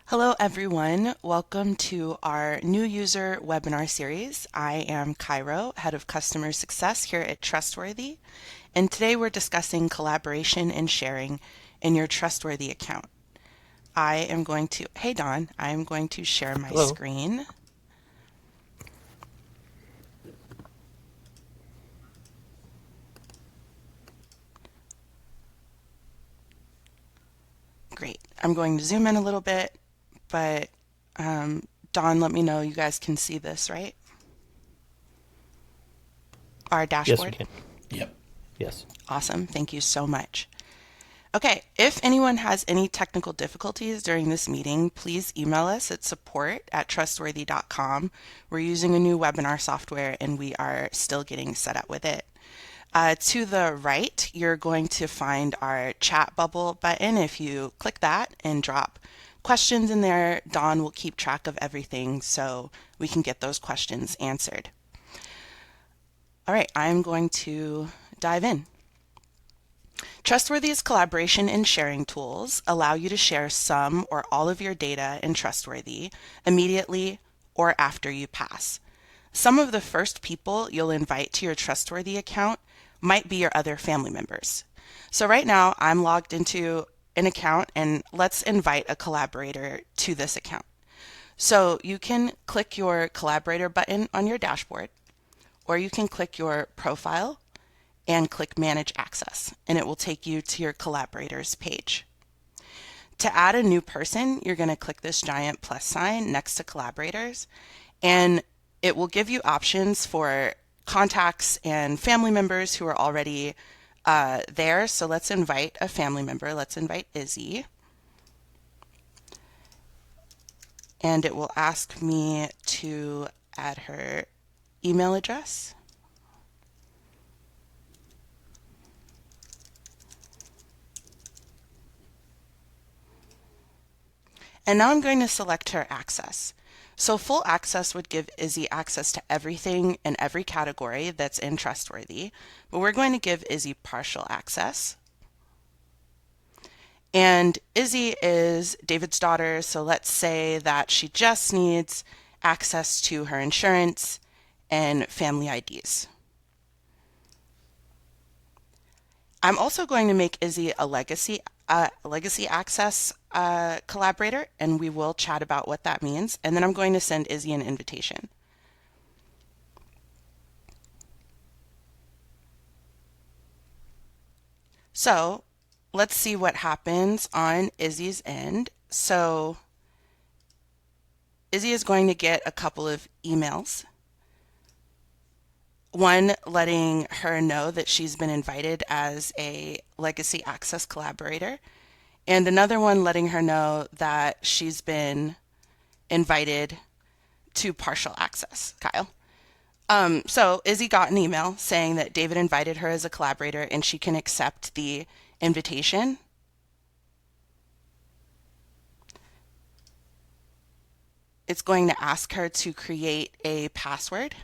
Hello everyone, welcome to our new user webinar series. I am Cairo, Head of Customer Success here at Trustworthy, and today we're discussing collaboration and sharing in your Trustworthy account. Hey Don, I am going to share my Hello. screen. Great, I'm going to zoom in a little bit, but Don, let me know you guys can see this, right? Our Yes, we dashboard? can. Yep. Yes. Awesome, thank you so much. Okay, if anyone has any technical difficulties during this meeting, please email us at support@trustworthy.com. We're using a new webinar software and we are still getting set up with it. To the right, you're going to find our chat bubble button. If you click that and drop questions in there, Dawn will keep track of everything so we can get those questions answered. All right, I'm going to dive in. Trustworthy's collaboration and sharing tools allow you to share some or all of your data in Trustworthy immediately or after you pass. Some of the first people you'll invite to your Trustworthy account might be your other family members. So right now I'm logged into an account and let's invite a collaborator to this account. So you can click your collaborator button on your dashboard, or you can click your profile and click Manage Access, and it will take you to your collaborators page. To add a new person, you're going to click this giant plus sign next to collaborators, and it will give you options for contacts and family members who are already there. So let's invite a family member. Let's invite Izzy. And it will ask me to add her email address. And now I'm going to select her access. So full access would give Izzy access to everything in every category that's in Trustworthy, but we're going to give Izzy partial access. And Izzy is David's daughter, so let's say that she just needs access to her insurance and family IDs. I'm also going to make Izzy a legacy access collaborator, and we will chat about what that means. And then I'm going to send Izzy an invitation. So let's see what happens on Izzy's end. So Izzy is going to get a couple of emails. One letting her know that she's been invited as a Legacy Access collaborator, and another one letting her know that she's been invited to partial access. Kyle. So Izzy got an email saying that David invited her as a collaborator and she can accept the invitation. It's going to ask her to create a password.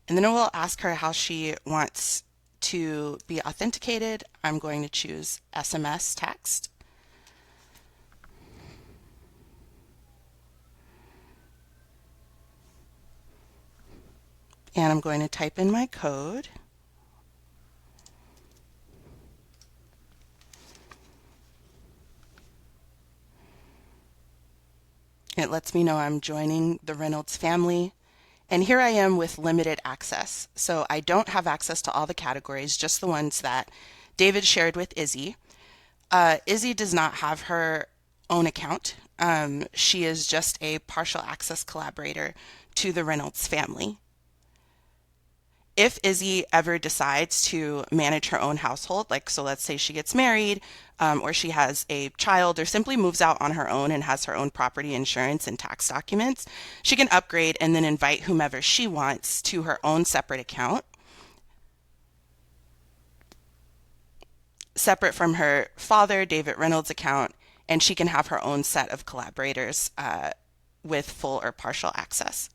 And then it will ask her how she wants to be authenticated. I'm going to choose SMS text. And I'm going to type in my code. It lets me know I'm joining the Reynolds family. And here I am with limited access. So I don't have access to all the categories, just the ones that David shared with Izzy. Izzy does not have her own account. She is just a partial access collaborator to the Reynolds family. If Izzy ever decides to manage her own household, like so let's say she gets married, or she has a child, or simply moves out on her own and has her own property insurance and tax documents, she can upgrade and then invite whomever she wants to her own separate account, separate from her father, David Reynolds' account, and she can have her own set of collaborators with full or partial access.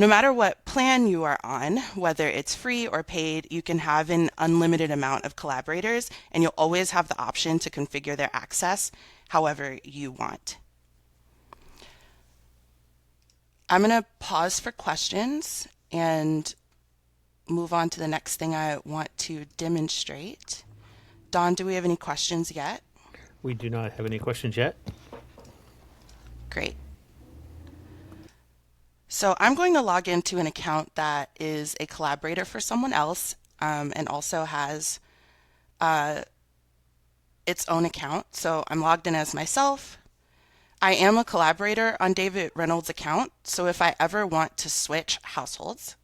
No matter what plan you are on, whether it's free or paid, you can have an unlimited amount of collaborators, and you'll always have the option to configure their access however you want. I'm going to pause for questions and move on to the next thing I want to demonstrate. Don, do we have any questions yet? We do not have any questions yet. Great. So I'm going to log into an account that is a collaborator for someone else, and also has its own account. So I'm logged in as myself. I am a collaborator on David Reynolds' account, so if I ever want to switch households,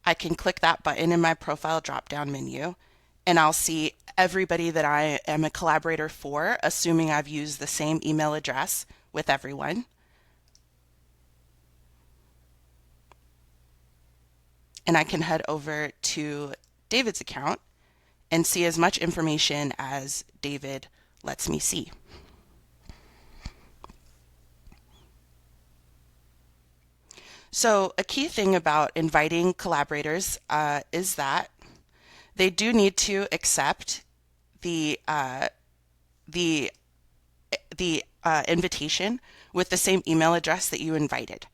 I can click that button in my profile drop-down menu, and I'll see everybody that I am a collaborator for, assuming I've used the same email address with everyone. And I can head over to David's account and see as much information as David lets me see. So a key thing about inviting collaborators is that they do need to accept the invitation with the same email address that you invited.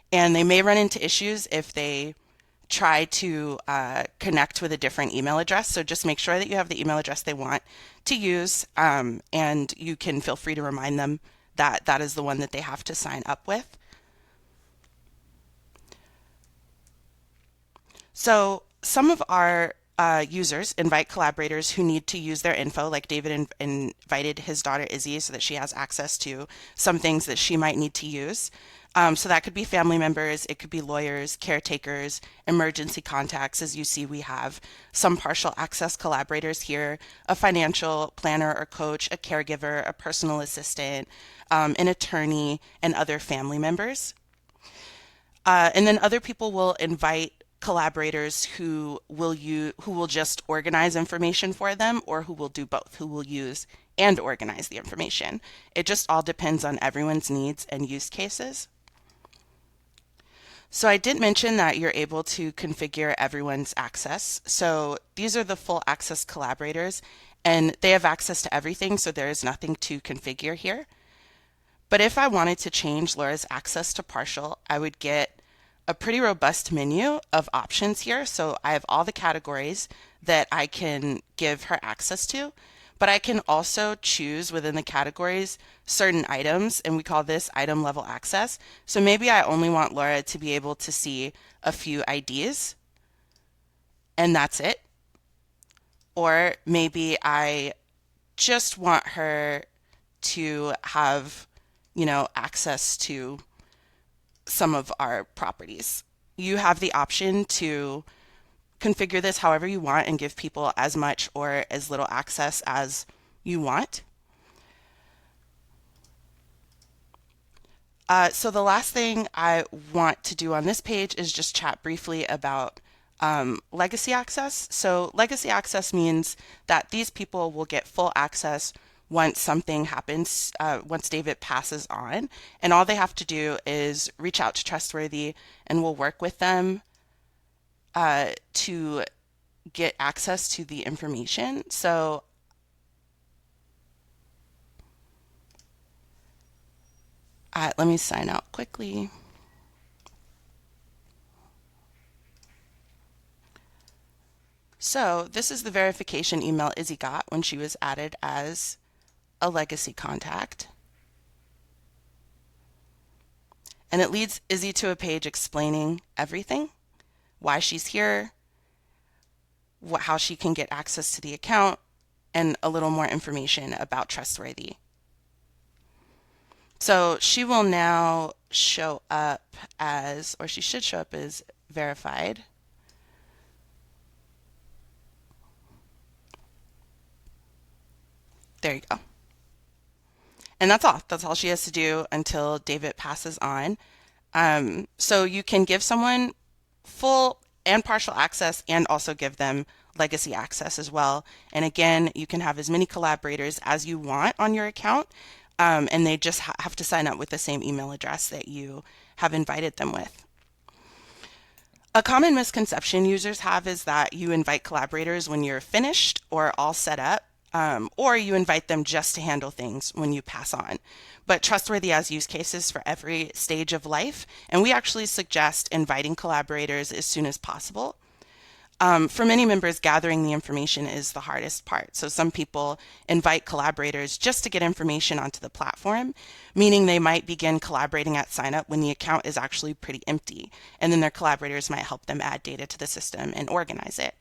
And they may run into issues if they try to connect with a different email address. So just make sure that you have the email address they want to use, and you can feel free to remind them that that is the one that they have to sign up with. So some of our users invite collaborators who need to use their info, like David invited his daughter Izzy so that she has access to some things that she might need to use. So that could be family members, it could be lawyers, caretakers, emergency contacts. As you see, we have some partial access collaborators here, a financial planner or coach, a caregiver, a personal assistant, an attorney, and other family members. And then other people will invite collaborators who will just organize information for them, or who will do both, who will use and organize the information. It just all depends on everyone's needs and use cases. So I did mention that you're able to configure everyone's access. So these are the full access collaborators, and they have access to everything, so there is nothing to configure here. But if I wanted to change Laura's access to partial, I would get a pretty robust menu of options here. So I have all the categories that I can give her access to, but I can also choose within the categories certain items, and we call this item level access. So maybe I only want Laura to be able to see a few IDs, and that's it. Or maybe I just want her to have, access to some of our properties. You have the option to configure this however you want and give people as much or as little access as you want. So the last thing I want to do on this page is just chat briefly about legacy access. So legacy access means that these people will get full access once something happens, once David passes on, and all they have to do is reach out to Trustworthy, and we'll work with them to get access to the information. So let me sign out quickly. So this is the verification email Izzy got when she was added as a legacy contact. And it leads Izzy to a page explaining everything, why she's here, how she can get access to the account, and a little more information about Trustworthy. So she will now show up as, or she should show up as verified. There you go. And that's all. That's all she has to do until David passes on. So you can give someone full and partial access and also give them legacy access as well. And again, you can have as many collaborators as you want on your account, and they just have to sign up with the same email address that you have invited them with. A common misconception users have is that you invite collaborators when you're finished or all set up, or you invite them just to handle things when you pass on. But Trustworthy has use cases for every stage of life, and we actually suggest inviting collaborators as soon as possible. For many members, gathering the information is the hardest part. So some people invite collaborators just to get information onto the platform, meaning they might begin collaborating at sign up when the account is actually pretty empty, and then their collaborators might help them add data to the system and organize it.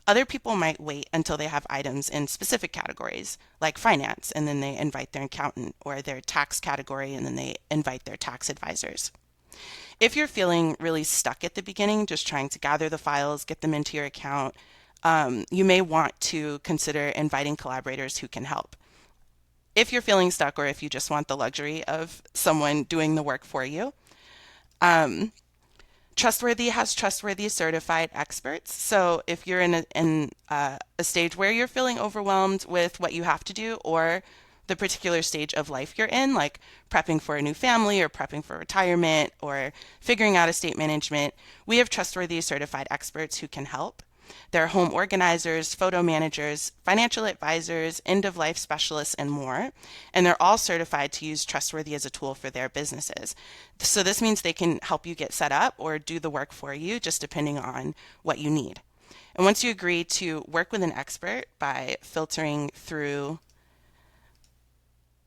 Other people might wait until they have items in specific categories, like finance, and then they invite their accountant, or their tax category, and then they invite their tax advisors. If you're feeling really stuck at the beginning, just trying to gather the files, get them into your account, you may want to consider inviting collaborators who can help. If you're feeling stuck or if you just want the luxury of someone doing the work for you, um, Trustworthy has trustworthy certified experts. So if you're in a stage where you're feeling overwhelmed with what you have to do, or the particular stage of life you're in, like prepping for a new family or prepping for retirement or figuring out estate management, we have trustworthy certified experts who can help. They're home organizers, photo managers, financial advisors, end of life specialists, and more. And they're all certified to use Trustworthy as a tool for their businesses. So this means they can help you get set up or do the work for you, just depending on what you need. And once you agree to work with an expert by filtering through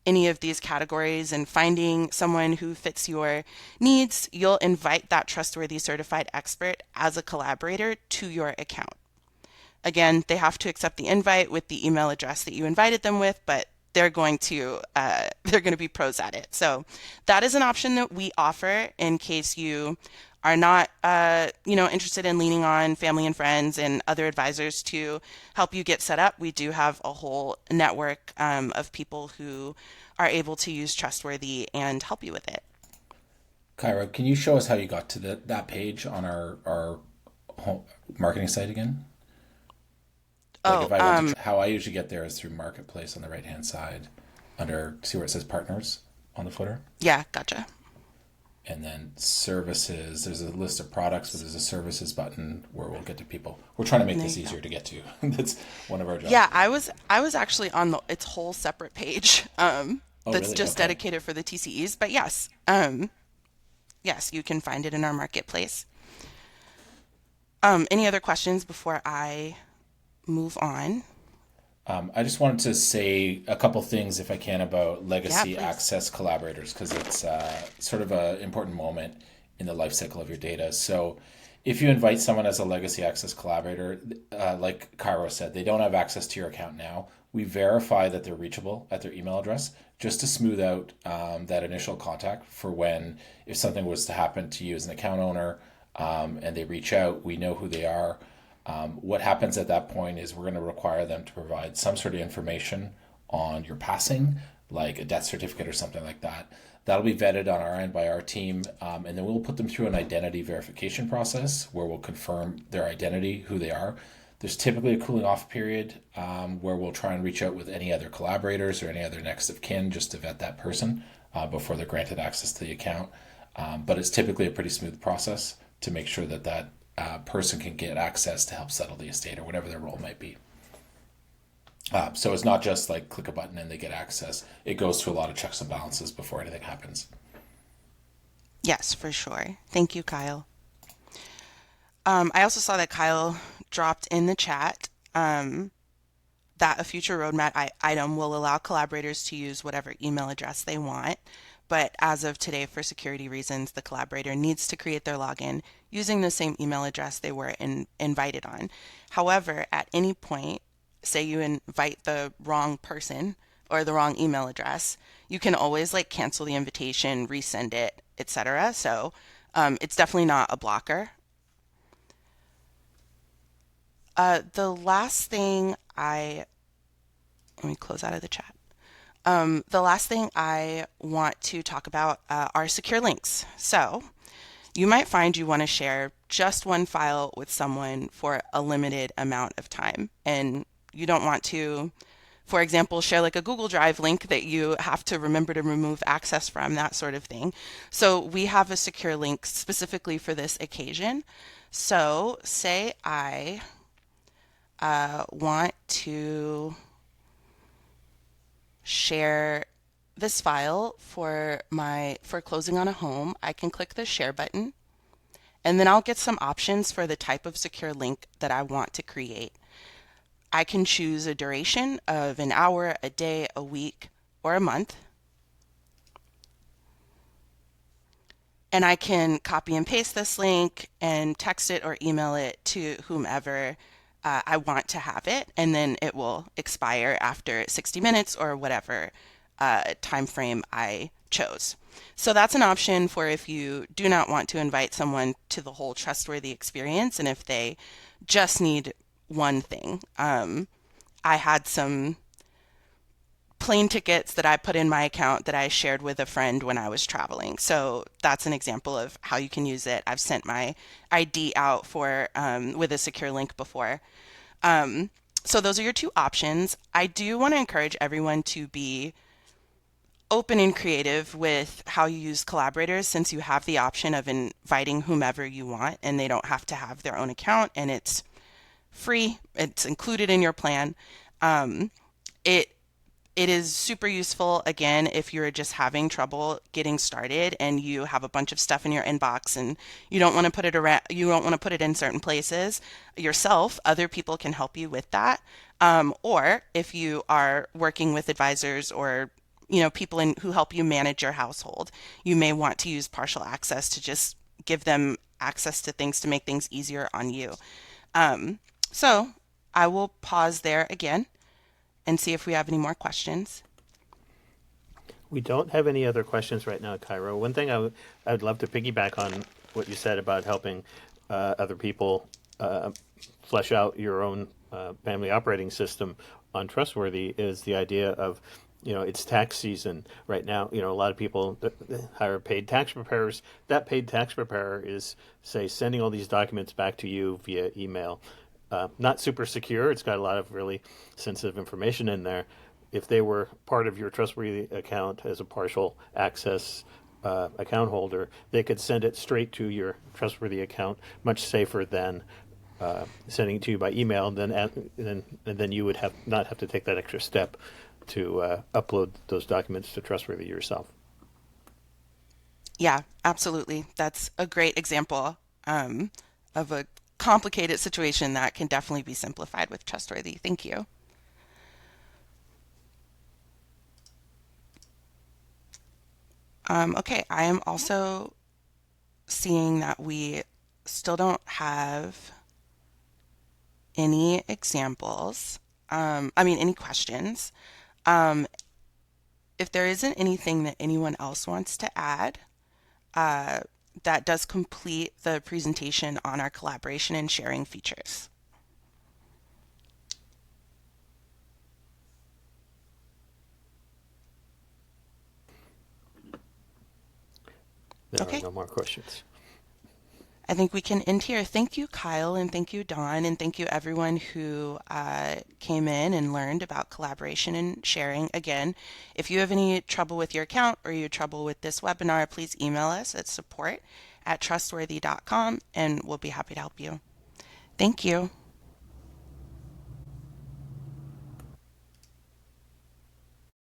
any of these categories and finding someone who fits your needs, you'll invite that trustworthy certified expert as a collaborator to your account. Again, they have to accept the invite with the email address that you invited them with, but they're going to be pros at it. So that is an option that we offer in case you are not interested in leaning on family and friends and other advisors to help you get set up. We do have a whole network of people who are able to use Trustworthy and help you with it. Cairo, can you show us how you got to that page on our home marketing site again? Like Oh, if I went to how I usually get there is through Marketplace on the right hand side, under see where it says partners on the footer, yeah, gotcha. and then services. There's a list of products, but there's a services button where we'll get to people. We're trying to make There this you go. easier to get to. That's one of our jobs. Yeah, I was actually on its whole separate page Oh, that's really? just Okay. dedicated for the TCEs. But yes, yes, you can find it in our marketplace. Any other questions before I move on? I just wanted to say a couple things, if I can, about Yeah, legacy please. access collaborators because it's sort of an important moment in the life cycle of your data. So, if you invite someone as a legacy access collaborator, like Cairo said, they don't have access to your account now. We verify that they're reachable at their email address just to smooth out that initial contact for when, if something was to happen to you as an account owner and they reach out, we know who they are. What happens at that point is we're going to require them to provide some sort of information on your passing, like a death certificate or something like that. That'll be vetted on our end by our team, and then we'll put them through an identity verification process where we'll confirm their identity, who they are. There's typically a cooling off period where we'll try and reach out with any other collaborators or any other next of kin just to vet that person before they're granted access to the account. But it's typically a pretty smooth process to make sure that that person can get access to help settle the estate or whatever their role might be. So it's not just like click a button and they get access. It goes through a lot of checks and balances before anything happens. Yes, for sure. Thank you, Kyle. I also saw that Kyle dropped in the chat that a future roadmap item will allow collaborators to use whatever email address they want. But as of today, for security reasons, the collaborator needs to create their login using the same email address they were invited on. However, at any point, say you invite the wrong person or the wrong email address, you can always like cancel the invitation, resend it, etc. So it's definitely not a blocker. The last thing I let me close out of the chat. The last thing I want to talk about are secure links. So you might find you want to share just one file with someone for a limited amount of time, and you don't want to, for example, share like a Google Drive link that you have to remember to remove access from, that sort of thing. So we have a secure link specifically for this occasion. So say I want to share this file for closing on a home. I can click the share button, and then I'll get some options for the type of secure link that I want to create. I can choose a duration of an hour, a day, a week, or a month. And I can copy and paste this link and text it or email it to whomever I want to have it, and then it will expire after 60 minutes or whatever time frame I chose. So that's an option for if you do not want to invite someone to the whole trustworthy experience and if they just need one thing. I had some plane tickets that I put in my account that I shared with a friend when I was traveling. So that's an example of how you can use it. I've sent my ID out for with a secure link before. So those are your two options. I do want to encourage everyone to be open and creative with how you use collaborators since you have the option of inviting whomever you want and they don't have to have their own account and it's free. It's included in your plan. It it is super useful again if you're just having trouble getting started and you have a bunch of stuff in your inbox and you don't want to put it around, you don't want to put it in certain places yourself. Other people can help you with that. Or if you are working with advisors or people who help you manage your household, you may want to use partial access to just give them access to things to make things easier on you. So I will pause there again and see if we have any more questions. We don't have any other questions right now, Cairo. One thing I would love to piggyback on what you said about helping other people flesh out your own family operating system on Trustworthy is the idea of, it's tax season right now. A lot of people hire paid tax preparers. That paid tax preparer is, say, sending all these documents back to you via email. Not super secure. It's got a lot of really sensitive information in there. If they were part of your Trustworthy account as a partial access account holder, they could send it straight to your Trustworthy account, much safer than sending it to you by email. And then you would not have to take that extra step to upload those documents to Trustworthy yourself. Yeah, absolutely. That's a great example of a complicated situation that can definitely be simplified with Trustworthy. Thank you. Okay, I am also seeing that we still don't have any examples. Any questions. Um, if there isn't anything that anyone else wants to add, uh, that does complete the presentation on our collaboration and sharing features. There are Okay, no more questions. I think we can end here. Thank you, Kyle, and thank you, Dawn, and thank you everyone who came in and learned about collaboration and sharing. Again, if you have any trouble with your account or you have trouble with this webinar, please email us at support@trustworthy.com and we'll be happy to help you. Thank you.